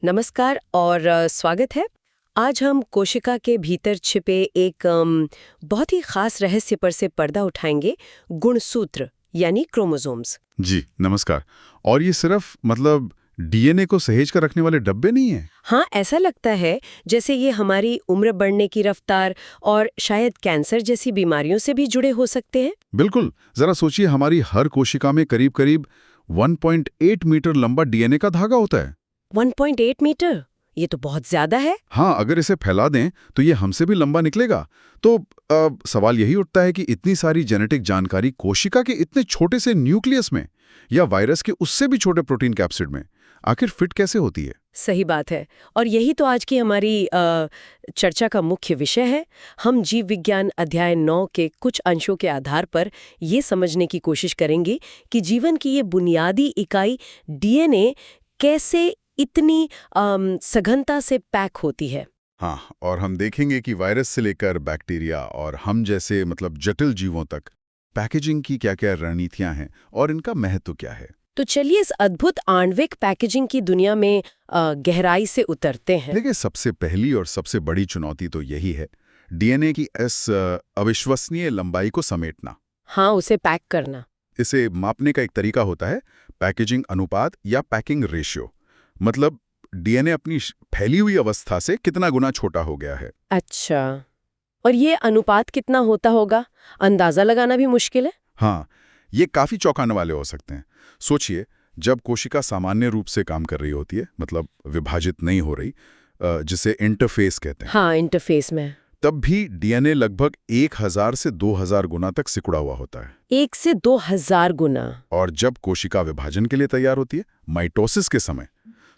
नमस्कार और स्वागत है। आज हम कोशिका के भीतर छिपे एक बहुत ही खास रहस्य पर से पर्दा उठाएंगे, गुणसूत्र यानी क्रोमोसोम्स। जी नमस्कार। और ये सिर्फ डीएनए को सहेज कर रखने वाले डब्बे नहीं हैं। हाँ, ऐसा लगता है जैसे ये हमारी उम्र बढ़ने की रफ्तार और शायद कैंसर जैसी बीमारियों से भी जुड़े हो सकते हैं। बिल्कुल, जरा सोचिए, हमारी हर कोशिका में करीब करीब 1.8 मीटर लंबा डीएनए का धागा होता है। 1.8 मीटर, ये तो बहुत ज्यादा है। हाँ, अगर इसे फैला दें तो ये हमसे भी लंबा निकलेगा। तो सवाल यही उठता है कि इतनी सारी जेनेटिक जानकारी कोशिका के इतने छोटे से न्यूक्लियस में या वायरस के उससे भी छोटे प्रोटीन कैप्सिड में आखिर फिट कैसे होती है। सही बात है, और यही तो आज की हमारी चर्चा का मुख्य विषय है। हम जीव विज्ञान अध्याय 9 के कुछ अंशों के आधार पर ये समझने की कोशिश करेंगे कि जीवन की ये बुनियादी इकाई डीएनए कैसे इतनी सघनता से पैक होती है। हाँ, और हम देखेंगे कि वायरस से लेकर बैक्टीरिया और हम जैसे जटिल जीवों तक पैकेजिंग की क्या-क्या रणनीतियां हैं और इनका महत्व क्या है। तो चलिए इस अद्भुत आणविक पैकेजिंग की दुनिया में गहराई से उतरते हैं। देखिए, सबसे पहली और सबसे बड़ी चुनौती तो यही है, डीएनए की इस अविश्वसनीय लंबाई को समेटना। हाँ, उसे पैक करना। इसे मापने का एक तरीका होता है पैकेजिंग अनुपात या पैकिंग रेशियो। मतलब डीएनए अपनी फैली हुई अवस्था से कितना गुना छोटा हो गया है। अच्छा, और ये अनुपात कितना होता होगा, अंदाजा लगाना भी मुश्किल है। हाँ, ये काफी चौंकाने वाले हो सकते हैं। सोचिए, जब कोशिका सामान्य रूप से काम कर रही होती है, विभाजित नहीं हो रही, जिसे इंटरफेस कहते हैं। हाँ, इंटरफेस में। तब भी डीएनए लगभग 1000 से 2000 गुना तक सिकुड़ा हुआ होता है। 1 से 2000 गुना। और जब कोशिका विभाजन के लिए तैयार होती है, माइटोसिस के समय,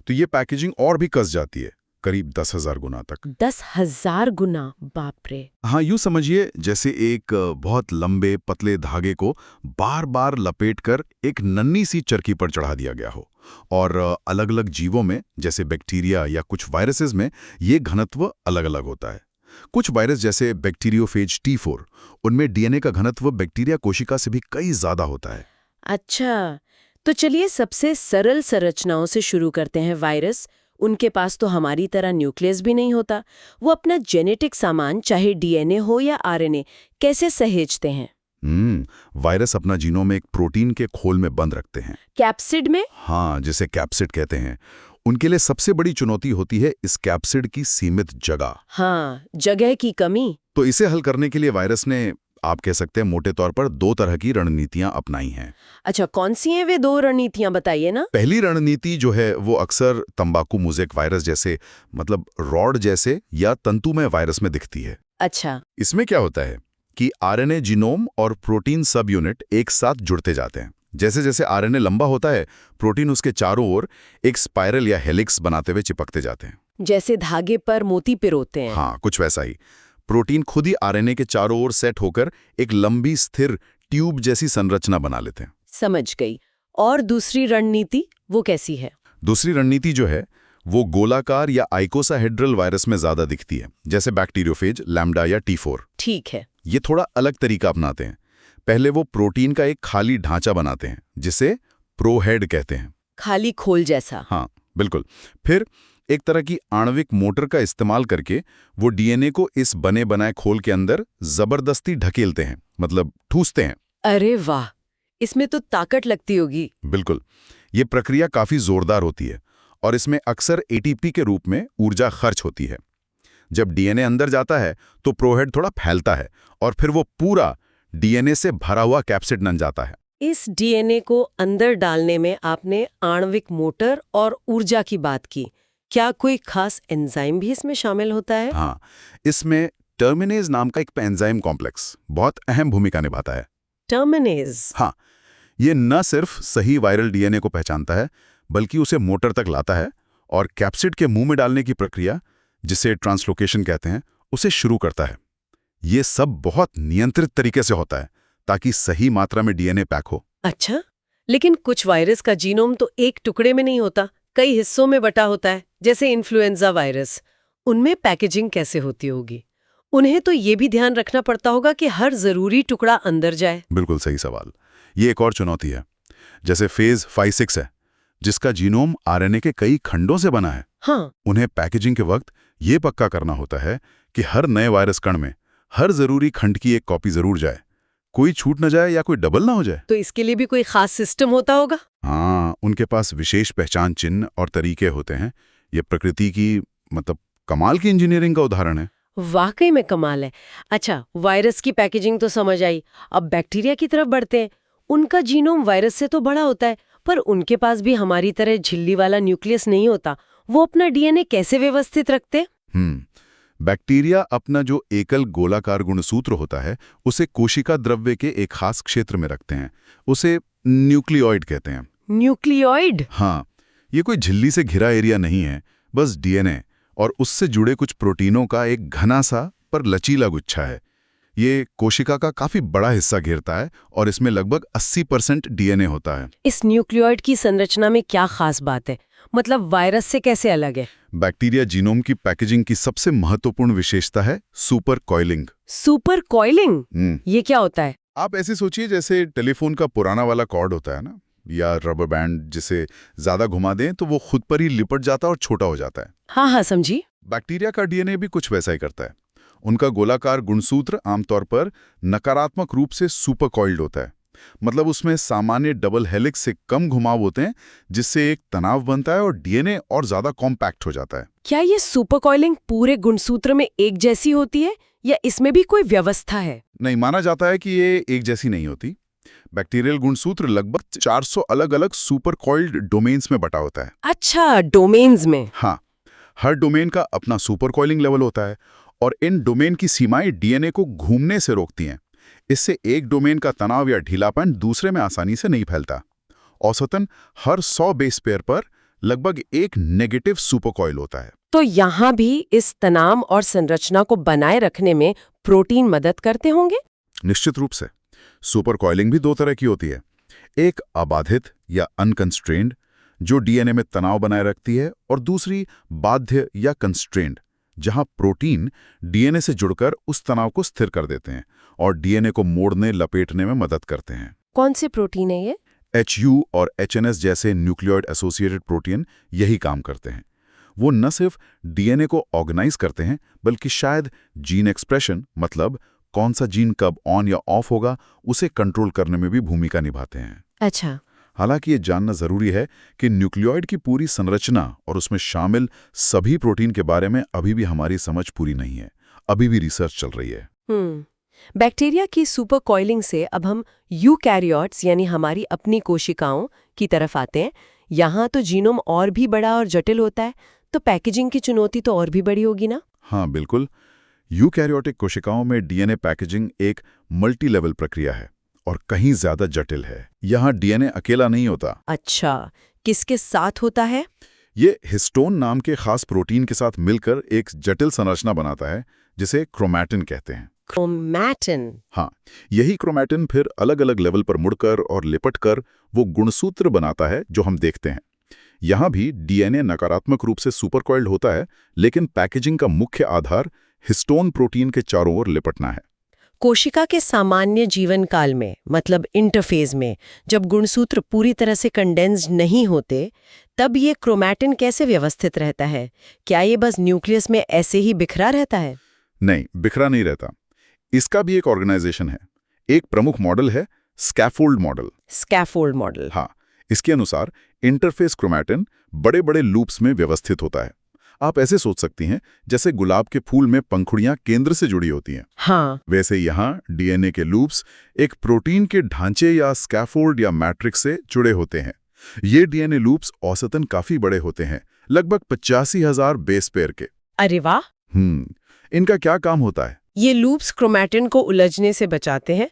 तो ये पैकेजिंग और भी कस जाती है, करीब 10,000 गुना तक। 10,000 गुना, बाप रे। हाँ, यूं समझिए जैसे एक बहुत लंबे पतले धागे को बार बार लपेटकर एक नन्ही सी चरखी पर चढ़ा दिया गया हो। और अलग अलग जीवों में, जैसे बैक्टीरिया या कुछ वायरसेस में, ये घनत्व अलग अलग होता है। कुछ वायरस जैसे बैक्टीरियोफेज T4, उनमें डीएनए का घनत्व बैक्टीरिया कोशिका से भी कई ज्यादा होता है। अच्छा, तो चलिए सबसे सरल संरचनाओं से शुरू करते हैं। वायरस, उनके पास तो हमारी तरह न्यूक्लियस भी नहीं होता। वो अपना जेनेटिक सामान, चाहे डीएनए हो या आरएनए, कैसे सहेजते हैं? वायरस अपना जीनोम एक प्रोटीन के खोल में बंद रखते हैं। कैप्सिड में? हाँ, जिसे कैप्सिड कहते हैं। उनके लिए सबसे बड़ी चुनौती होती है इस कैप्सिड की सीमित जगह। हाँ, जगह की कमी। तो इसे हल करने के लिए वायरस ने, आप कह सकते हैं मोटे तौर पर, 2 तरह की रणनीतियां अपनाई हैं। अच्छा, कौन सी हैं वे 2 रणनीतियां, बताइए ना। पहली रणनीति जो है वो अक्सर तंबाकू मोज़ेक वायरस जैसे, रॉड जैसे या तंतुमय वायरस में दिखती है। अच्छा। इसमें क्या होता है कि आरएनए जीनोम और प्रोटीन सब यूनिट एक साथ जुड़ते जाते हैं। जैसे जैसे आरएनए लंबा होता है, प्रोटीन उसके चारों ओर एक स्पाइरल या हेलिक्स बनाते हुए चिपकते जाते हैं, जैसे धागे पर मोती पिरोते हैं। हाँ, कुछ वैसा ही। प्रोटीन खुद ही आरएनए के चारों ओर सेट होकर एक लंबी स्थिर ट्यूब जैसी संरचना बना लेते हैं। समझ गई। और दूसरी रणनीति, वो कैसी है? दूसरी रणनीति जो है वो गोलाकार या आइकोसाहेड्रल वायरस में ज्यादा दिखती है, जैसे बैक्टीरियोफेज, लैम्डा या T4। ठीक है। ये थोड़ा अलग तरीका अपनाते हैं। पहले वो प्रोटीन का एक खाली ढांचा बनाते हैं, जिसे प्रोहेड कहते हैं। खाली खोल जैसा। हाँ, बिल्कुल। फिर एक तरह की आणविक मोटर का इस्तेमाल करके वो डीएनए को इस बने बनाए खोल के अंदर जबरदस्ती ढकेलते हैं, ठूसते हैं। अरे वाह, इसमें तो ताकत लगती होगी। बिल्कुल। ये प्रक्रिया काफी जोरदार होती है और इसमें अक्सर एटीपी के रूप में ऊर्जा खर्च होती है। जब डीएनए अंदर जाता है तो प्रोहेड थोड़ा फैलता है और फिर वो पूरा डीएनए से भरा हुआ कैप्सिड बन जाता है। इस डीएनए को अंदर डालने में आपने आणविक मोटर और ऊर्जा की बात की। क्या कोई खास एंजाइम भी इसमें शामिल होता है? हाँ, इसमें टर्मिनेज नाम का एक एंजाइम कॉम्प्लेक्स बहुत अहम भूमिका निभाता है। टर्मिनेज? हाँ, ये न सिर्फ सही वायरल डीएनए को पहचानता है, बल्कि उसे मोटर तक लाता है और कैप्सिड के मुंह में डालने की प्रक्रिया, जिसे ट्रांसलोकेशन कहते हैं, उसे शुरू करता है। ये सब बहुत नियंत्रित तरीके से होता है ताकि सही मात्रा में डीएनए पैक हो। अच्छा, लेकिन कुछ वायरस का जीनोम तो एक टुकड़े में नहीं होता, कई हिस्सों में बटा होता है, जैसे इन्फ्लुएंजा वायरस। उनमें पैकेजिंग कैसे होती होगी? उन्हें तो ये भी ध्यान रखना पड़ता होगा कि हर जरूरी टुकड़ा अंदर जाए। बिल्कुल सही सवाल। ये एक और चुनौती है। जैसे फेज 5-6 है, जिसका जीनोम आरएनए के कई खंडों से बना है। हाँ, उन्हें पैकेजिंग के वक्त ये पक्का करना होता है कि हर नए वायरस कण में हर जरूरी खंड की एक कॉपी जरूर जाए, कोई छूट न जाए या कोई डबल ना हो जाए। तो इसके लिए भी कोई खास सिस्टम होता होगा? हाँ, उनके पास विशेष पहचान चिन्ह और तरीके होते हैं। ये प्रकृति की कमाल की इंजीनियरिंग का उदाहरण है। वाकई में कमाल है। अच्छा, वायरस की पैकेजिंग तो समझ आई, अब बैक्टीरिया की तरफ बढ़ते हैं। उनका जीनोम वायरस से तो बड़ा होता है, पर उनके पास भी हमारी तरह झिल्ली वाला न्यूक्लियस नहीं होता। वो अपना डीएनए कैसे व्यवस्थित रखते? बैक्टीरिया अपना जो एकल गोलाकार गुणसूत्र होता है उसे कोशिका द्रव्य के एक खास क्षेत्र में रखते हैं। उसे न्यूक्लियोइड कहते हैं। न्यूक्लियोइड? हाँ, ये कोई झिल्ली से घिरा एरिया नहीं है, बस डीएनए और उससे जुड़े कुछ प्रोटीनों का एक घना सा पर लचीला गुच्छा है। ये कोशिका का काफी बड़ा हिस्सा घेरता है और इसमें लगभग 80% डीएनए होता है। इस न्यूक्लियोइड की संरचना में क्या खास बात है? मतलब वायरस से कैसे अलग है? बैक्टीरिया जीनोम की पैकेजिंग की सबसे महत्वपूर्ण विशेषता है सुपर कॉइलिंग। Super coiling? ये क्या होता है? आप ऐसे सोचिए जैसे टेलीफोन का पुराना वाला कॉर्ड होता है ना, या रबर बैंड, जिसे ज्यादा घुमा दें तो वो खुद पर ही लिपट जाता है और छोटा हो जाता है। हाँ हाँ, समझी। बैक्टीरिया का डीएनए भी कुछ वैसा ही करता है। उनका गोलाकार गुणसूत्र आमतौर पर नकारात्मक रूप से सुपर कॉइल्ड होता है। मतलब उसमें सामान्य डबल हेलिक्स से कम घुमाव होते हैं, जिससे एक तनाव बनता है और डीएनए और ज्यादा कॉम्पैक्ट हो जाता है। क्या ये सुपर कॉइलिंग पूरे गुणसूत्र में एक जैसी होती है या इसमें भी कोई व्यवस्था है? नहीं, माना जाता है कि ये एक जैसी नहीं होती। बैक्टीरियल गुणसूत्र लगभग 400 अलग अलग सुपर कॉइल्ड डोमेन्स में बटा होता है। अच्छा, डोमेन्स में? हाँ, हर डोमेन का अपना सुपर कॉइलिंग लेवल होता है और इन डोमेन की सीमाएं डीएनए को घूमने से रोकती हैं। इससे एक डोमेन का तनाव या ढीलापन दूसरे में आसानी से नहीं फैलता। औसतन हर 100 बेस पेयर पर लगभग एक नेगेटिव सुपर कॉइल होता है। तो यहाँ भी इस तनाव और संरचना को बनाए रखने में प्रोटीन मदद करते होंगे? निश्चित रूप से। सुपर कॉइलिंग भी दो तरह की होती है। एक अबाधित या अनकंस्ट्रेंड, जो डीएनए में तनाव बनाए रखती है, और दूसरी बाध्य या कंस्ट्रेंड, जहां प्रोटीन डीएनए से जुड़कर उस तनाव को स्थिर कर देते हैं और डीएनए को मोड़ने लपेटने में मदद करते हैं। कौन से प्रोटीन है ये? HU और HNS जैसे न्यूक्लियोइड एसोसिएटेड प्रोटीन यही काम करते हैं। वो न सिर्फ डीएनए को ऑर्गेनाइज करते हैं, बल्कि शायद जीन एक्सप्रेशन, मतलब कौन सा जीन कब ऑन या ऑफ होगा, उसे कंट्रोल करने में भी भूमिका निभाते हैं। अच्छा। हालांकि ये जानना जरूरी है कि न्यूक्लियोइड की पूरी संरचना और उसमें शामिल सभी प्रोटीन के बारे में अभी भी हमारी समझ पूरी नहीं है। अभी भी रिसर्च चल रही है। बैक्टीरिया की सुपर कॉइलिंग से अब हम यूकैरियोट्स यानी हमारी अपनी कोशिकाओं की तरफ आते हैं। यहाँ तो जीनोम और भी बड़ा और जटिल होता है, तो पैकेजिंग की चुनौती तो और भी बड़ी होगी ना? हाँ, बिल्कुल। यूकैरियोटिक कोशिकाओं में डीएनए पैकेजिंग एक मल्टी लेवल प्रक्रिया है और कहीं ज्यादा जटिल है। यहाँ डीएनए अकेला नहीं होता। अच्छा, किसके साथ होता है? ये हिस्टोन नाम के खास प्रोटीन के साथ मिलकर एक जटिल संरचना बनाता है, जिसे क्रोमैटिन कहते हैं। क्रोमैटिन? हाँ, यही क्रोमैटिन फिर अलग अलग लेवल पर मुड़कर और लिपटकर वो गुणसूत्र बनाता है जो हम देखते हैं। यहाँ भी डीएनए नकारात्मक रूप से सुपरकॉइल्ड होता है, लेकिन पैकेजिंग का मुख्य आधार हिस्टोन प्रोटीन के चारों ओर लिपटना है। कोशिका के सामान्य जीवन काल में, मतलब इंटरफेज में, जब गुणसूत्र पूरी तरह से कंडेंस्ड नहीं होते, तब ये क्रोमैटिन कैसे व्यवस्थित रहता है? क्या ये बस न्यूक्लियस में ऐसे ही बिखरा रहता है? नहीं, बिखरा नहीं रहता। इसका भी एक ऑर्गेनाइजेशन है। एक प्रमुख मॉडल है स्कैफोल्ड मॉडल। Scaffold model? हाँ, इसके अनुसार इंटरफेस क्रोमैटिन बड़े बड़े लूप्स में व्यवस्थित होता है। आप ऐसे सोच सकती हैं जैसे गुलाब के फूल में पंखुड़ियां केंद्र से जुड़ी होती हैं। हाँ। वैसे यहाँ डीएनए के लूप्स एक प्रोटीन के ढांचे या स्कैफोल्ड या मैट्रिक्स से जुड़े होते हैं। ये डीएनए लूप्स औसतन काफी बड़े होते हैं, लगभग 85,000 बेस पेयर के। अरे वाह! इनका क्या काम होता है? ये लूप्स क्रोमैटिन को उलझने से बचाते हैं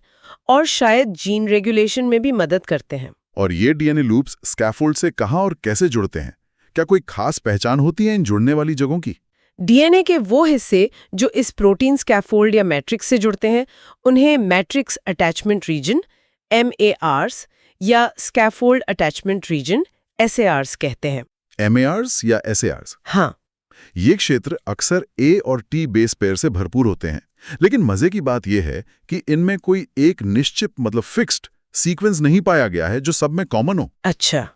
और शायद जीन रेगुलेशन में भी मदद करते हैं। और ये डीएनए लूप्स स्कैफोल्ड से कहाँ और कैसे जुड़ते हैं? क्या कोई खास पहचान होती है इन जुड़ने वाली जगहों की? डीएनए के वो हिस्से जो इस प्रोटीन स्कैफोल्ड या मैट्रिक्स से जुड़ते हैं, उन्हें मैट्रिक्स अटैचमेंट रीजन MARs या स्कैफोल्ड अटैचमेंट रीजन SARs कहते हैं। MARs या SARs? हाँ। ये क्षेत्र अक्सर A और T बेस पेयर से भरपूर होते हैं, लेकिन मजे की बात यह है कि इनमें कोई एक निश्चित, मतलब फिक्स्ड सीक्वेंस नहीं पाया गया है जो सब में कॉमन हो। अच्छा।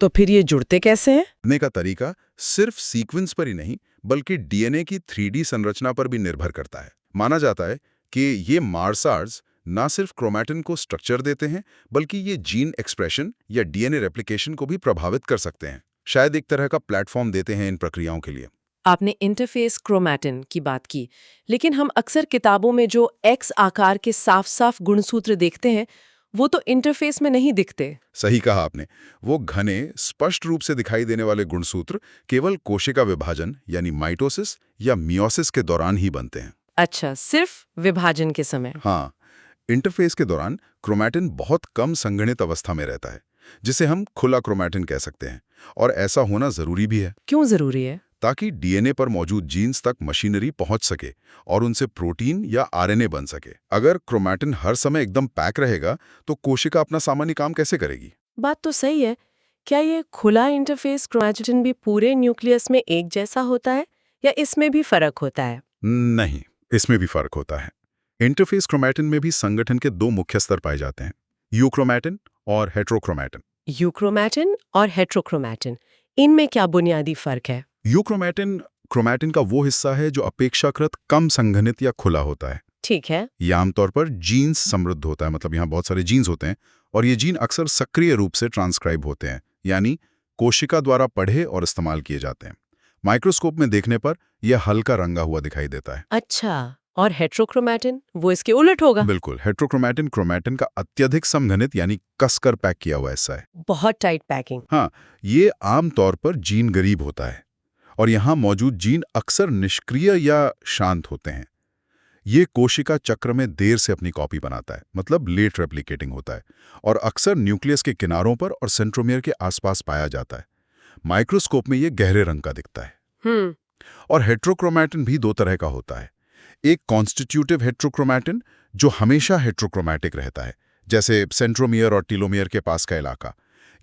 तो फिर ये जुड़ते कैसे हैं? जुड़ने का तरीका सिर्फ सीक्वेंस पर ही नहीं बल्कि डीएनए की 3D संरचना पर भी निर्भर करता है। माना जाता है कि ये मार्सर्स ना सिर्फ क्रोमैटिन को स्ट्रक्चर देते हैं बल्कि ये जीन एक्सप्रेशन या डीएनए रेप्लिकेशन को भी प्रभावित कर सकते हैं। शायद एक तरह का प्लेटफॉर्म देते हैं इन प्रक्रियाओं के लिए। आपने इंटरफेस क्रोमैटिन की बात की, लेकिन हम अक्सर किताबों में जो एक्स आकार के साफ-साफ गुणसूत्र देखते हैं, वो तो इंटरफेस में नहीं दिखते। सही कहा आपने। वो घने स्पष्ट रूप से दिखाई देने वाले गुणसूत्र केवल कोशिका विभाजन यानी माइटोसिस या मियोसिस के दौरान ही बनते हैं। अच्छा, सिर्फ विभाजन के समय। हाँ, इंटरफेस के दौरान क्रोमैटिन बहुत कम संघनित अवस्था में रहता है, जिसे हम खुला क्रोमैटिन कह सकते हैं। और ऐसा होना जरूरी भी है। क्यों जरूरी है? ताकि डीएनए पर मौजूद जीन्स तक मशीनरी पहुंच सके और उनसे प्रोटीन या आरएनए बन सके। अगर क्रोमैटिन हर समय एकदम पैक रहेगा तो कोशिका अपना सामान्य काम कैसे करेगी? बात तो सही है। क्या ये खुला इंटरफेस क्रोमैटिन भी पूरे न्यूक्लियस में एक जैसा होता है या इसमें भी फर्क होता है? नहीं, इसमें भी फर्क होता है। इंटरफेस क्रोमैटिन में भी संगठन के दो मुख्य स्तर पाए जाते हैं, यूक्रोमैटिन और हेट्रोक्रोमैटिन। यूक्रोमैटिन और हेट्रोक्रोमैटिन, इनमें क्या बुनियादी फर्क है? यूक्रोमैटिन क्रोमैटिन का वो हिस्सा है जो अपेक्षाकृत कम संघनित या खुला होता है। ठीक है। ये आमतौर पर जीन्स समृद्ध होता है, मतलब यहाँ बहुत सारे जीन्स होते हैं और ये जीन अक्सर सक्रिय रूप से ट्रांसक्राइब होते हैं, यानी कोशिका द्वारा पढ़े और इस्तेमाल किए जाते हैं। माइक्रोस्कोप में देखने पर यह हल्का रंगा हुआ दिखाई देता है। अच्छा, और हेट्रोक्रोमैटिन वो इसके उलट होगा? बिल्कुल, हेट्रोक्रोमैटिन क्रोमैटिन का अत्यधिक समघनित यानी कसकर पैक किया हुआ हिस्सा है। बहुत टाइट पैकिंग। हाँ, ये आमतौर पर जीन गरीब होता है और यहाँ मौजूद जीन अक्सर निष्क्रिय या शांत होते हैं। ये कोशिका चक्र में देर से अपनी कॉपी बनाता है, मतलब लेट रेप्लिकेटिंग होता है, और अक्सर न्यूक्लियस के किनारों पर और सेंट्रोमियर के आसपास पाया जाता है। माइक्रोस्कोप में ये गहरे रंग का दिखता है। और हेट्रोक्रोमैटिन भी दो तरह का होता है। एक कॉन्स्टिट्यूटिव हेट्रोक्रोमैटिन जो हमेशा हेट्रोक्रोमैटिक रहता है, जैसे सेंट्रोमियर और टीलोमियर के पास का इलाका,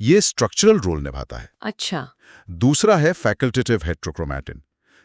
ये स्ट्रक्चरल रोल निभाता है। अच्छा। दूसरा है फैकल्टेटिव हेट्रोक्रोमैटिन।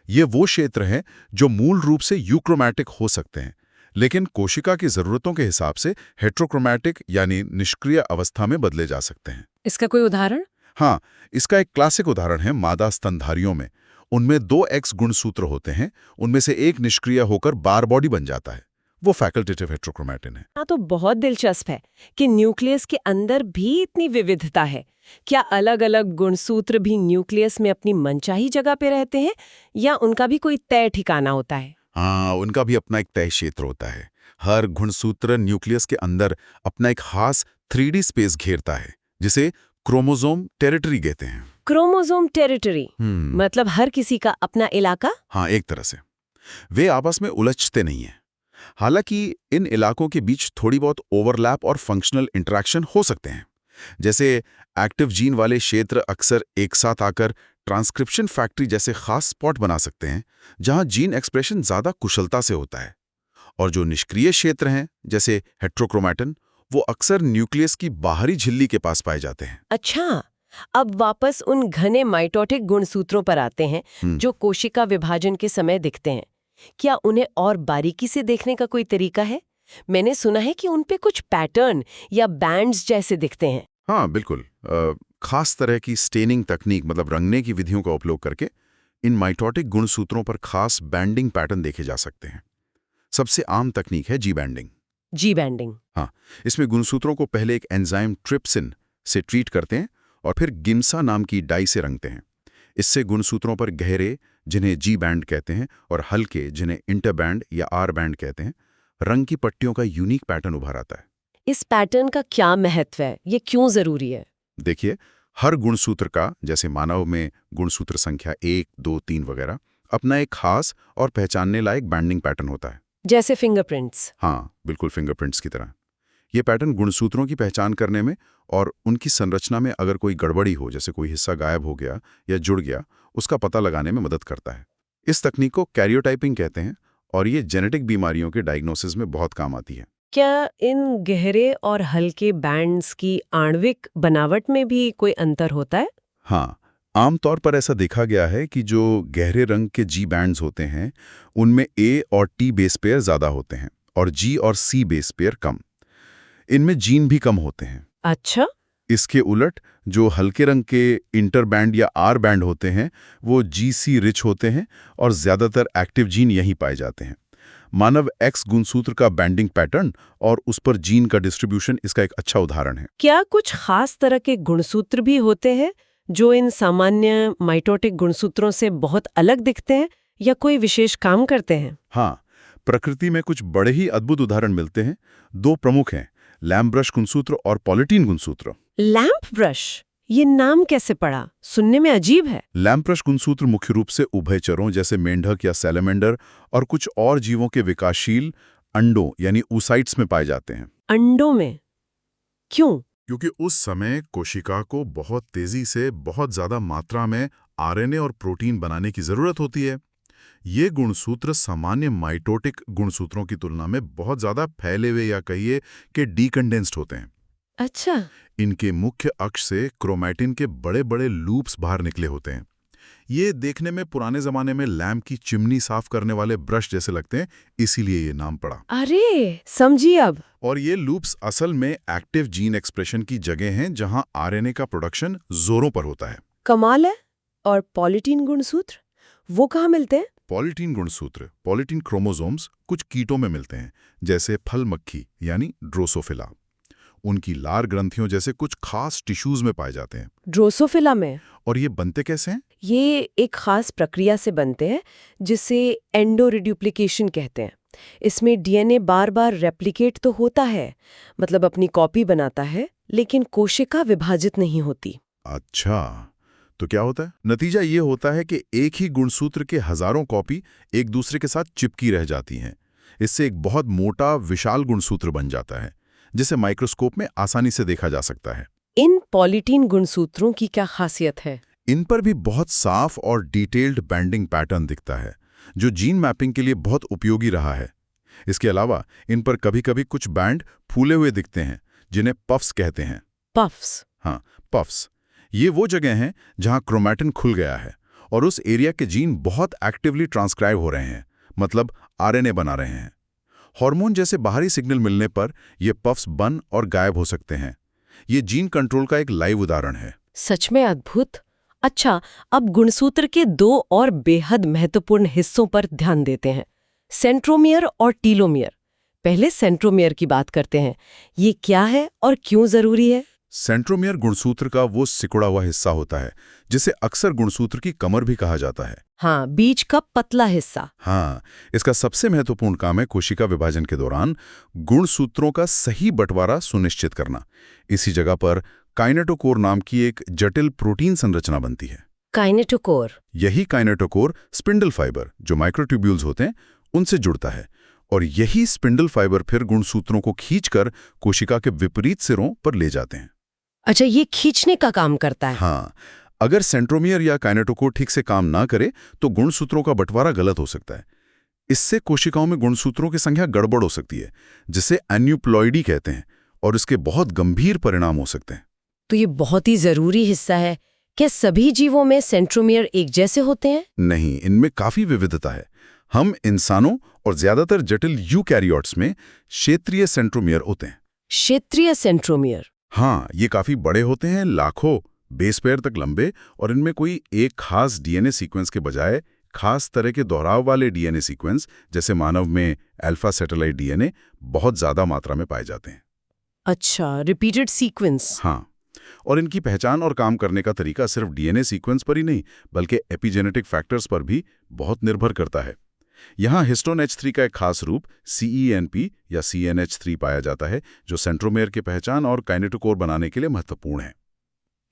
ये वो क्षेत्र हैं जो मूल रूप से यूक्रोमैटिक हो सकते हैं, लेकिन कोशिका की जरूरतों के हिसाब से हेट्रोक्रोमैटिक यानी निष्क्रिय अवस्था में बदले जा सकते हैं। इसका कोई उदाहरण? हाँ, इसका एक क्लासिक उदाहरण है मादा स्तनधारियों में। उनमें 2 एक्स गुणसूत्र होते हैं, उनमें से एक निष्क्रिय होकर बार बॉडी बन जाता है। वो फैकल्टेटिव हेट्रोक्रोमैटिन है। हाँ, तो बहुत दिलचस्प है कि न्यूक्लियस के अंदर भी इतनी विविधता है। क्या अलग-अलग गुणसूत्र भी न्यूक्लियस में अपनी मनचाही जगह पे रहते हैं या उनका भी कोई तय ठिकाना होता है? हाँ, उनका भी अपना एक तय क्षेत्र होता है। हर गुणसूत्र न्यूक्लियस के अंदर अपना एक खास 3D स्पेस घेरता है, जिसे क्रोमोसोम टेरिटरी कहते हैं। क्रोमोसोम टेरिटरी मतलब हर किसी का अपना इलाका? हाँ, एक तरह से। वे आपस में उलझते नहीं हैं। हालांकि इन इलाकों के बीच थोड़ी बहुत ओवरलैप और फंक्शनल इंटरेक्शन हो सकते हैं। जैसे एक्टिव जीन वाले क्षेत्र अक्सर एक साथ आकर ट्रांसक्रिप्शन फैक्ट्री जैसे खास स्पॉट बना सकते हैं, जहां जीन एक्सप्रेशन ज्यादा कुशलता से होता है। और जो निष्क्रिय क्षेत्र हैं, जैसे हेट्रोक्रोमैटिन, वो अक्सर न्यूक्लियस की बाहरी झिल्ली के पास पाए जाते हैं। अच्छा, अब वापस उन घने माइटोटिक गुणसूत्रों पर आते हैं जो कोशिका विभाजन के समय दिखते हैं। क्या उन्हें और बारीकी से देखने का कोई तरीका है? मैंने सुना है कि उन पे कुछ पैटर्न या बैंड्स जैसे दिखते हैं। हाँ, बिल्कुल। खास तरह की स्टेनिंग तकनीक, मतलब रंगने की विधियों का उपयोग करके इन माइटोटिक गुणसूत्रों पर खास बैंडिंग पैटर्न देखे जा सकते हैं। सबसे आम तकनीक है जी बैंडिंग। जी बैंडिंग। हाँ, इसमें गुणसूत्रों को पहले एक एंजाइम ट्रिप्सिन से ट्रीट करते हैं और फिर गिम्सा नाम की डाई से रंगते हैं। इससे गुणसूत्रों पर गहरे, जिन्हें जी बैंड कहते हैं, और हल्के, जिन्हें इंटर बैंड या आर बैंड कहते हैं, रंग की पट्टियों का यूनिक पैटर्न उभर आता है। इस पैटर्न का क्या महत्व है? ये क्यों जरूरी है? देखिए, हर गुणसूत्र का, जैसे मानव में गुणसूत्र संख्या 1, 2, 3 वगैरह, अपना एक खास और पहचानने लायक बैंडिंग पैटर्न होता है। जैसे फिंगरप्रिंट्स। हाँ, बिल्कुल फिंगरप्रिंट्स की तरह। ये पैटर्न गुणसूत्रों की पहचान करने में और उनकी संरचना में अगर कोई गड़बड़ी हो, जैसे कोई हिस्सा गायब हो गया या जुड़ गया, उसका पता लगाने में मदद करता है। इस तकनीक को कैरियोटाइपिंग कहते हैं और ये जेनेटिक बीमारियों के डायग्नोसिस में बहुत काम आती है। क्या इन गहरे और हल्के बैंड्स की आणविक बनावट में भी कोई अंतर होता है? हाँ, आमतौर पर ऐसा देखा गया है कि जो गहरे रंग के जी बैंड्स होते हैं, उनमें ए और टी बेस पेयर ज़्यादा होते हैं और जी और सी बेस पेयर कम। इनमें जीन भी कम होते हैं। अच्छा। इसके उलट जो हल्के रंग के इंटरबैंड या आर बैंड होते हैं वो जीसी रिच होते हैं और ज्यादातर एक्टिव जीन यहीं पाए जाते हैं। मानव एक्स गुणसूत्र का बैंडिंग पैटर्न और उस पर जीन का डिस्ट्रीब्यूशन इसका एक अच्छा उदाहरण है। क्या कुछ खास तरह के गुणसूत्र भी होते हैं जो इन सामान्य माइटोटिक गुणसूत्रों से बहुत अलग दिखते हैं या कोई विशेष काम करते हैं? हाँ, प्रकृति में कुछ बड़े ही अद्भुत उदाहरण मिलते हैं। दो प्रमुख हैं, लैम्प ब्रश गुणसूत्र और पॉलिटीन गुणसूत्र। लैम्प ब्रश, ये नाम कैसे पड़ा? सुनने में अजीब है। लैम्प ब्रश गुणसूत्र मुख्य रूप से उभयचरों जैसे मेंढक या सैलेमेंडर और कुछ और जीवों के विकासशील अंडों यानी oocytes में पाए जाते हैं। अंडों में? क्यों? क्योंकि उस समय कोशिका को बहुत तेजी से बहुत ज्यादा मात्रा में आरएनए और प्रोटीन बनाने की जरूरत होती है। ये गुणसूत्र सामान्य माइटोटिक गुणसूत्रों की तुलना में बहुत ज्यादा फैले हुए या कहिए कि डीकंडेंस्ड होते हैं। अच्छा। इनके मुख्य अक्ष से क्रोमैटिन के बड़े बड़े लूप्स बाहर निकले होते हैं। ये देखने में पुराने जमाने में लैम्प की चिमनी साफ करने वाले ब्रश जैसे लगते हैं, इसीलिए ये नाम पड़ा। अरे समझी अब। और ये लूप्स असल में एक्टिव जीन एक्सप्रेशन की जगह हैं जहां आरएनए का प्रोडक्शन जोरों पर होता है। कमाल है। और पॉलिटीन गुणसूत्र, वो कहाँ मिलते हैं? पॉलिटीन गुणसूत्र, पॉलिटीन क्रोमोसोम्स कुछ कीटों में मिलते हैं, जैसे फल मक्खी यानी ड्रोसोफिला। उनकी लार ग्रंथियों जैसे कुछ खास टिश्यूज में पाए जाते हैं। ड्रोसोफिला में? और ये बनते कैसे हैं? ये एक खास प्रक्रिया से बनते हैं जिसे एंडोरिड्यूप्लिकेशन कहते हैं। इसमें डीएनए बार बार रेप्लिकेट तो होता है, मतलब अपनी कॉपी बनाता है, लेकिन कोशिका विभाजित नहीं होती। अच्छा, तो क्या होता है? नतीजा ये होता है कि एक ही गुणसूत्र के हजारों कॉपी एक दूसरे के साथ चिपकी रह जाती हैं। इससे एक बहुत मोटा विशाल गुणसूत्र बन जाता है, जिसे माइक्रोस्कोप में आसानी से देखा जा सकता है। इन पॉलिटीन गुणसूत्रों की क्या खासियत है? इन पर भी बहुत साफ और डिटेल्ड बैंडिंग पैटर्न दिखता है, जो जीन मैपिंग के लिए बहुत उपयोगी रहा है। इसके अलावा इन पर कभी-कभी कुछ बैंड फूले हुए दिखते हैं, जिन्हें पफ्स कहते हैं। पफ्स? हाँ, पफ्स। ये वो जगह हैं जहां क्रोमैटिन खुल गया है और उस एरिया के जीन बहुत एक्टिवली ट्रांसक्राइब हो रहे हैं, मतलब आरएनए बना रहे हैं। हार्मोन जैसे बाहरी सिग्नल मिलने पर ये पफ्स बन और गायब हो सकते हैं। ये जीन कंट्रोल का एक लाइव उदाहरण है। सच में अद्भुत। अच्छा, अब गुणसूत्र के दो और बेहद महत्वपूर्ण हिस्सों पर ध्यान देते हैं, सेंट्रोमियर और टीलोमियर। पहले सेंट्रोमियर की बात करते हैं। ये क्या है और क्यों जरूरी है? सेंट्रोमियर गुणसूत्र का वो सिकुड़ा हुआ हिस्सा होता है, जिसे अक्सर गुणसूत्र की कमर भी कहा जाता है। हाँ, बीच का पतला हिस्सा। हाँ, इसका सबसे महत्वपूर्ण काम है कोशिका विभाजन के दौरान गुणसूत्रों का सही बंटवारा सुनिश्चित करना। इसी जगह पर काइनेटोकोर नाम की एक जटिल प्रोटीन संरचना बनती है। काइनेटोकोर? यही काइनेटोकोर स्पिंडल फाइबर, जो माइक्रोट्यूब्यूल्स होते हैं, उनसे जुड़ता है और यही स्पिंडल फाइबर फिर गुणसूत्रों को खींचकर कोशिका के विपरीत सिरों पर ले जाते हैं। अच्छा, ये खींचने का काम करता है? हाँ, अगर सेंट्रोमियर या काइनेटोकोर ठीक से काम ना करे तो गुणसूत्रों का बंटवारा गलत हो सकता है। इससे कोशिकाओं में गुणसूत्रों की संख्या गड़बड़ हो सकती है, जिसे एन्यूप्लॉइडी कहते हैं, और इसके बहुत गंभीर परिणाम हो सकते हैं। तो ये बहुत ही जरूरी हिस्सा है। क्या सभी जीवों में सेंट्रोमियर एक जैसे होते हैं? नहीं, इनमें काफी विविधता है। हम इंसानों और ज्यादातर जटिल यूकैरियोट्स में क्षेत्रीय सेंट्रोमियर होते हैं। क्षेत्रीय सेंट्रोमियर? हाँ, ये काफी बड़े होते हैं, लाखों बेस पेयर तक लंबे, और इनमें कोई एक खास डीएनए सीक्वेंस के बजाय खास तरह के दोहराव वाले डीएनए सीक्वेंस, जैसे मानव में अल्फा सैटेलाइट डीएनए, बहुत ज्यादा मात्रा में पाए जाते हैं। अच्छा, रिपीटेड सीक्वेंस? हाँ, और इनकी पहचान और काम करने का तरीका सिर्फ डीएनए सीक्वेंस पर ही नहीं, बल्कि एपिजेनेटिक फैक्टर्स पर भी बहुत निर्भर करता है। यहाँ हिस्टोन H3 का एक खास रूप CENP या CNH3 पाया जाता है, जो सेंट्रोमेयर की पहचान और काइनेटोकोर बनाने के लिए महत्वपूर्ण है।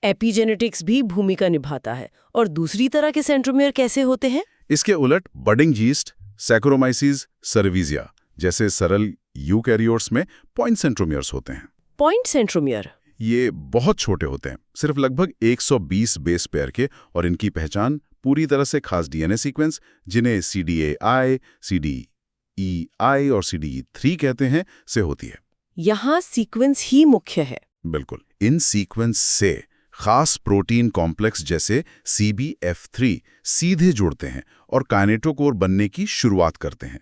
एपिजेनेटिक्स भी भूमिका निभाता है। और दूसरी तरह के सेंट्रोमियर कैसे होते हैं? इसके उलट बडिंग यीस्ट, सैकरोमाइसीज सर्विजिया जैसे सरल यूकैरियोट्स में पॉइंट सेंट्रोमियर्स होते हैं। Point centromere? ये बहुत छोटे होते हैं, सिर्फ लगभग 120 बेस पेयर के, और इनकी पहचान पूरी तरह से खास डीएनए सीक्वेंस, जिन्हें CDAI, CDEI और CDE3 कहते हैं, से होती है। यहाँ सीक्वेंस ही मुख्य है। बिल्कुल, इन सीक्वेंस से खास प्रोटीन कॉम्प्लेक्स जैसे CBF3 सीधे जुड़ते हैं और काइनेटोकोर बनने की शुरुआत करते हैं।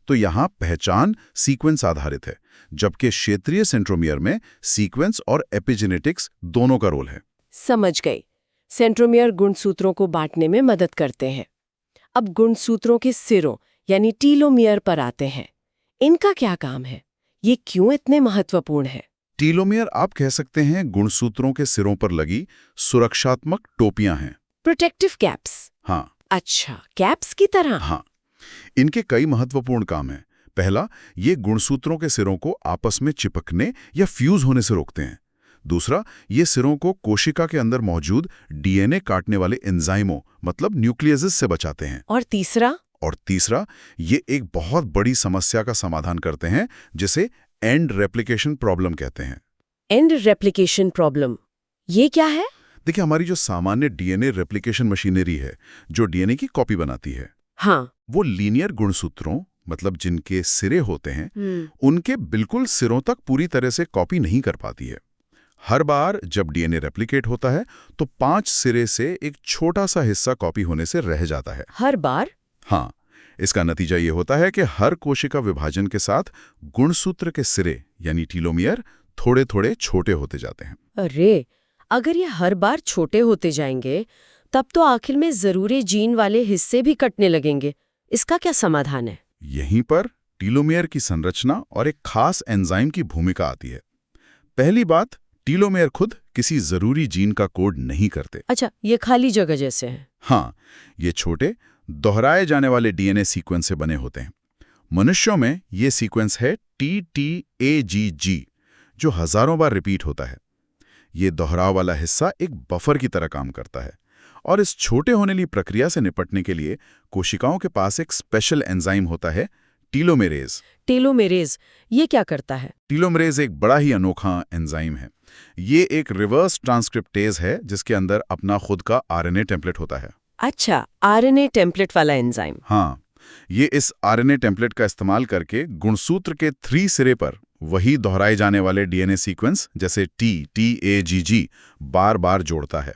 तो यहाँ पहचान सीक्वेंस आधारित है, जबकि क्षेत्रीय सेंट्रोमियर में सीक्वेंस और एपिजेनेटिक्स दोनों का रोल है। समझ गई। सेंट्रोमियर गुणसूत्रों को बांटने में मदद करते हैं। अब गुणसूत्रों के सिरों यानी टीलोमियर पर आते हैं। इनका क्या काम है? ये क्यों इतने महत्वपूर्ण है? टीलोमियर आप कह सकते हैं गुणसूत्रों के सिरों पर लगी सुरक्षात्मक टोपियां हैं। Protective caps. हाँ। अच्छा, कैप्स की तरह। हाँ, इनके कई महत्वपूर्ण काम हैं। पहला, ये गुणसूत्रों के सिरों को आपस में चिपकने या फ्यूज होने से रोकते हैं। दूसरा, ये सिरों को कोशिका के अंदर मौजूद डीएनए काटने वाले एंजाइमों मतलब न्यूक्लियसेस से बचाते हैं। और तीसरा, ये एक बहुत बड़ी समस्या का समाधान करते हैं जिसे एंड रेप्लिकेशन प्रॉब्लम कहते हैं। एंड रेप्लिकेशन प्रॉब्लम, ये क्या है? देखिए, हमारी जो सामान्य डीएनए रेप्लिकेशन मशीनरी है, जो डीएनए की कॉपी बनाती है, हाँ, वो लीनियर गुणसूत्रों मतलब जिनके सिरे होते हैं, उनके बिल्कुल सिरों तक पूरी तरह से कॉपी नहीं कर पाती है। हर बार जब डीएनए रेप्लिकेट होता है तो 5 सिरे से एक छोटा सा हिस्सा कॉपी होने से रह जाता है। हर बार? हाँ, इसका नतीजा ये होता है कि हर कोशिका विभाजन के साथ गुणसूत्र के सिरे यानी टीलोमियर थोड़े थोड़े छोटे होते जाते हैं। अरे, अगर ये हर बार छोटे होते जाएंगे तब तो आखिर में जरूरी जीन वाले हिस्से भी कटने लगेंगे। इसका क्या समाधान है? यहीं पर टीलोमियर की संरचना और एक खास एंजाइम की भूमिका आती है। पहली बात, टीलोमियर खुद किसी जरूरी जीन का कोड नहीं करते। अच्छा, ये खाली जगह जैसे हैं। हाँ, ये छोटे दोहराए जाने वाले डीएनए सीक्वेंस से बने होते हैं। मनुष्यों में ये सीक्वेंस है TTAGG, जो हजारों बार रिपीट होता है। ये दोहराव वाला हिस्सा एक बफर की तरह काम करता है और इस छोटे होने वाली प्रक्रिया से निपटने के लिए कोशिकाओं के पास एक स्पेशल एंजाइम होता है, टीलोमेरेज। टेलोमेरेज, ये क्या करता है? टीलोमेरेज एक बड़ा ही अनोखा एंजाइम है। ये एक रिवर्स ट्रांसक्रिप्टेज है जिसके अंदर अपना खुद का आरएनए टेम्पलेट होता है। अच्छा, आरएनए टेम्पलेट वाला एंजाइम। हाँ, ये इस आरएनए टेम्पलेट का इस्तेमाल करके गुणसूत्र के 3 सिरे पर वही दोहराए जाने वाले डीएनए सीक्वेंस जैसे TTAGG बार बार जोड़ता है।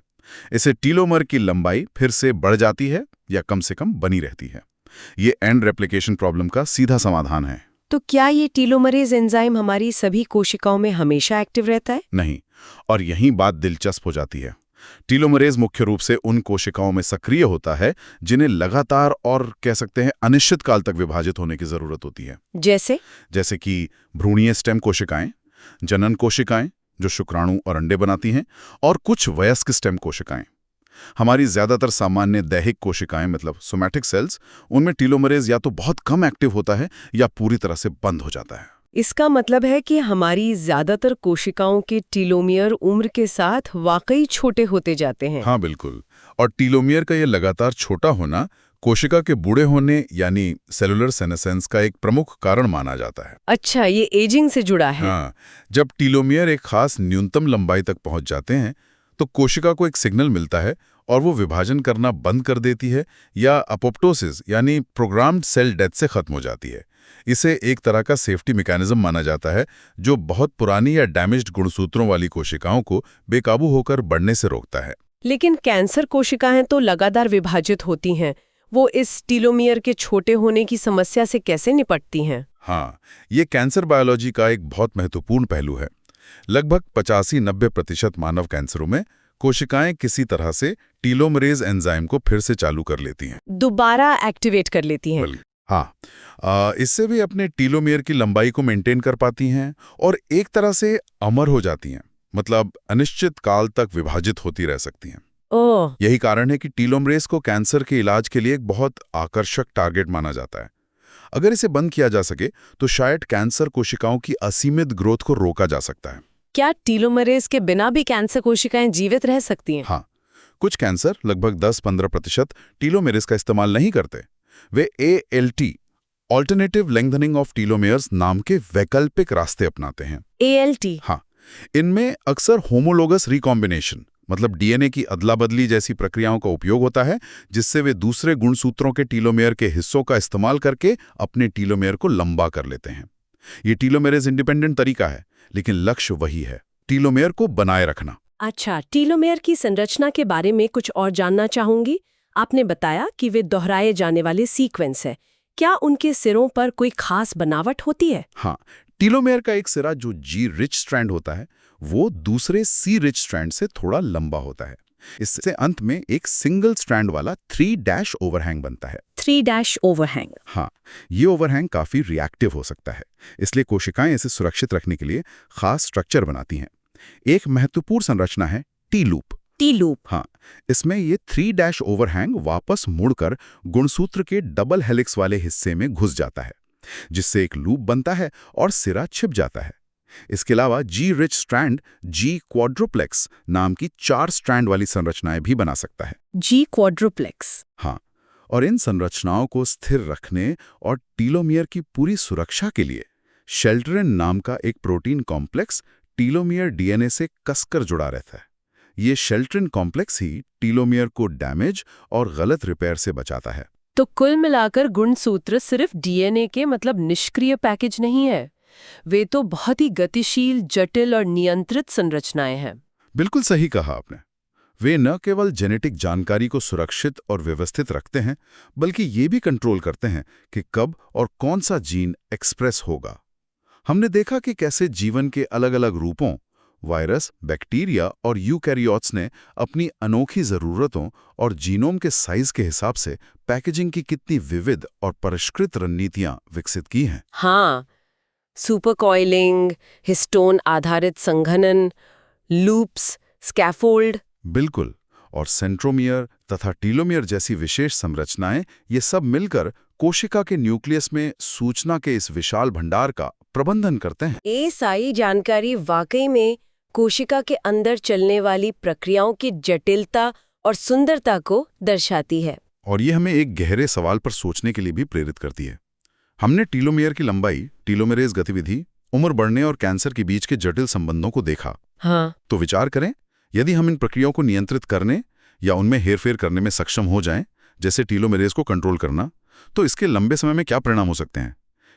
इससे टीलोमर की लंबाई फिर से बढ़ जाती है या कम से कम बनी रहती है। ये एंड रेप्लिकेशन प्रॉब्लम का सीधा समाधान है। तो क्या ये टीलोमरेज एंजाइम हमारी सभी कोशिकाओं में हमेशा एक्टिव रहता है? नहीं, और यही बात दिलचस्प हो जाती है। टीलोमरेज मुख्य रूप से उन कोशिकाओं में सक्रिय होता है जिन्हें लगातार और कह सकते हैं अनिश्चित काल तक विभाजित होने की जरूरत होती है। जैसे कि भ्रूणीय स्टेम कोशिकाएं, जनन कोशिकाएं जो शुक्राणु और अंडे बनाती हैं, और कुछ वयस्क स्टेम कोशिकाएं। हमारी ज्यादातर सामान्य दैहिक कोशिकाएं मतलब सोमैटिक सेल्स, उनमें टीलोमरेज या तो बहुत कम एक्टिव होता है या पूरी तरह से बंद हो जाता है। इसका मतलब है कि हमारी ज्यादातर कोशिकाओं के टीलोमियर उम्र के साथ वाकई छोटे होते जाते हैं। हाँ बिल्कुल, और टीलोमियर का ये लगातार छोटा होना कोशिका के बूढ़े होने यानी सेलुलर सेनेसेंस का एक प्रमुख कारण माना जाता है। अच्छा, ये एजिंग से जुड़ा है। हाँ, जब टीलोमियर एक खास न्यूनतम लंबाई तक पहुंच जाते हैं तो कोशिका को एक सिग्नल मिलता है और वो विभाजन करना बंद कर देती है या अपोप्टोसिस यानी प्रोग्राम्ड सेल डेथ से खत्म हो जाती है। इसे एक तरह का सेफ्टी मैकेनिज्म माना जाता है जो बहुत पुरानी या डैमेज्ड गुणसूत्रों वाली कोशिकाओं को बेकाबू होकर बढ़ने से रोकता है। लेकिन कैंसर कोशिकाएं तो लगातार विभाजित होती हैं। वो इस टीलोमियर के छोटे होने की समस्या से कैसे निपटती हैं? हाँ, ये कैंसर बायोलॉजी का एक बहुत महत्वपूर्ण पहलू है। लगभग 85-90% मानव कैंसरों में कोशिकाएं किसी तरह से टीलोमरेज एंजाइम को फिर से चालू कर लेती हैं, दोबारा एक्टिवेट कर लेती हैं। हाँ, इससे भी अपने टीलोमियर की लंबाई को मेंटेन कर पाती हैं और एक तरह से अमर हो जाती हैं, मतलब अनिश्चित काल तक विभाजित होती रह सकती हैं। ओह, यही कारण है कि टीलोमरेज को कैंसर के इलाज के लिए एक बहुत आकर्षक टारगेट माना जाता है। अगर इसे बंद किया जा सके तो शायद कैंसर कोशिकाओं की असीमित ग्रोथ को रोका जा सकता है। क्या टीलोमरेज के बिना भी कैंसर कोशिकाएं जीवित रह सकती हैं? हाँ, कुछ कैंसर लगभग 10-15% टीलोमेरेज का इस्तेमाल नहीं करते। वे ALT ऑल्टरनेटिव लेंथनिंग ऑफ टीलोमेयर्स नाम के वैकल्पिक रास्ते अपनाते हैं। ALT? हाँ, इनमें अक्सर होमोलोगस रिकॉम्बिनेशन मतलब डीएनए की अदला बदली जैसी प्रक्रियाओं का उपयोग होता है, जिससे वे दूसरे गुणसूत्रों के टीलोमेयर के हिस्सों का इस्तेमाल करके अपने टीलोमेयर को लंबा कर लेते हैं। ये टीलोमेरेज इंडिपेंडेंट तरीका है, लेकिन लक्ष्य वही है, टीलोमेयर को बनाए रखना। अच्छा, टीलोमेयर की संरचना के बारे में कुछ और जानना चाहूंगी। आपने बताया कि वे दोहराए जाने वाले सीक्वेंस है। क्या उनके सिरों पर कोई खास बनावट होती है? हाँ, टीलोमेयर का एक सिरा जो जी रिच स्ट्रैंड होता है वो दूसरे सी रिच स्ट्रैंड से थोड़ा लंबा होता है। इससे अंत में एक सिंगल स्ट्रैंड वाला 3 ओवरहैंग बनता है। 3 ओवरहैंग। हाँ, ये ओवरहैंग काफी रिएक्टिव हो सकता है, इसलिए कोशिकाएं इसे सुरक्षित रखने के लिए खास स्ट्रक्चर बनाती हैं। एक महत्वपूर्ण संरचना है टी लूप। T loop. हाँ, इसमें ये 3 ओवरहैंग वापस मुड़कर गुणसूत्र के डबल हेलिक्स वाले हिस्से में घुस जाता है, जिससे एक लूप बनता है और सिरा छिप जाता है। इसके अलावा जी रिच स्ट्रैंड जी क्वाड्रुप्लेक्स नाम की 4 स्ट्रैंड वाली संरचनाएं भी बना सकता है। जी क्वाड्रुप्लेक्स। हाँ, और इन संरचनाओं को स्थिर रखने और टीलोमियर की पूरी सुरक्षा के लिए शेल्टरिन नाम का एक प्रोटीन कॉम्प्लेक्स टीलोमियर डीएनए से कसकर जुड़ा रहता है। ये शेल्टरिन कॉम्प्लेक्स ही टीलोमियर को डैमेज और गलत रिपेयर से बचाता है। तो कुल मिलाकर गुणसूत्र सिर्फ डीएनए के मतलब निष्क्रिय पैकेज नहीं है, वे तो बहुत ही गतिशील, जटिल और नियंत्रित संरचनाएं हैं। बिल्कुल सही कहा आपने। वे न केवल जेनेटिक जानकारी को सुरक्षित और व्यवस्थित रखते हैं, बल्कि ये भी कंट्रोल करते हैं कि कब और कौन सा जीन एक्सप्रेस होगा। हमने देखा कि कैसे जीवन के अलग-अलग रूपों, वायरस, बैक्टीरिया और यूकैरियोट्स ने अपनी अनोखी ज़रूरतों और जीनोम के साइज के हिसाब से पैकेजिंग की कितनी विविध और परिष्कृत रणनीतियां विकसित की हैं। हाँ, सुपर कॉइलिंग, हिस्टोन आधारित संघनन, लूप्स, स्कैफोल्ड। बिल्कुल, और सेंट्रोमियर तथा टीलोमियर जैसी विशेष संरचनाएं, ये सब मिलकर कोशिका के न्यूक्लियस में सूचना के इस विशाल भंडार का प्रबंधन करते हैं। ये सारी जानकारी वाकई में कोशिका के अंदर चलने वाली प्रक्रियाओं की जटिलता और सुंदरता को दर्शाती है। और ये हमें एक गहरे सवाल पर सोचने के लिए भी प्रेरित करती है। हमने टीलोमियर की लंबाई, टीलोमेरेज गतिविधि, उम्र बढ़ने और कैंसर के बीच के जटिल संबंधों को देखा। हाँ। तो विचार करें, यदि हम इन प्रक्रियाओं को नियंत्रित करने या उनमें हेरफेर करने में सक्षम हो जाएं, जैसे टीलोमेरेज को कंट्रोल करना, तो इसके लंबे समय में क्या परिणाम हो सकते हैं?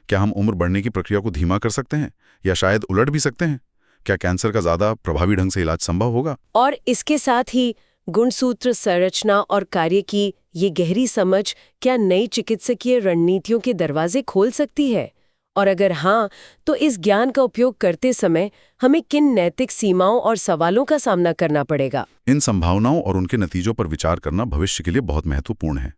क्या हम उम्र बढ़ने की प्रक्रिया को धीमा कर सकते हैं या शायद उलट भी सकते हैं? क्या कैंसर का ज्यादा प्रभावी ढंग से इलाज संभव होगा? और इसके साथ ही गुणसूत्र संरचना और कार्य की ये गहरी समझ क्या नई चिकित्सकीय रणनीतियों के दरवाजे खोल सकती है? और अगर हाँ, तो इस ज्ञान का उपयोग करते समय हमें किन नैतिक सीमाओं और सवालों का सामना करना पड़ेगा? इन संभावनाओं और उनके नतीजों पर विचार करना भविष्य के लिए बहुत महत्वपूर्ण है।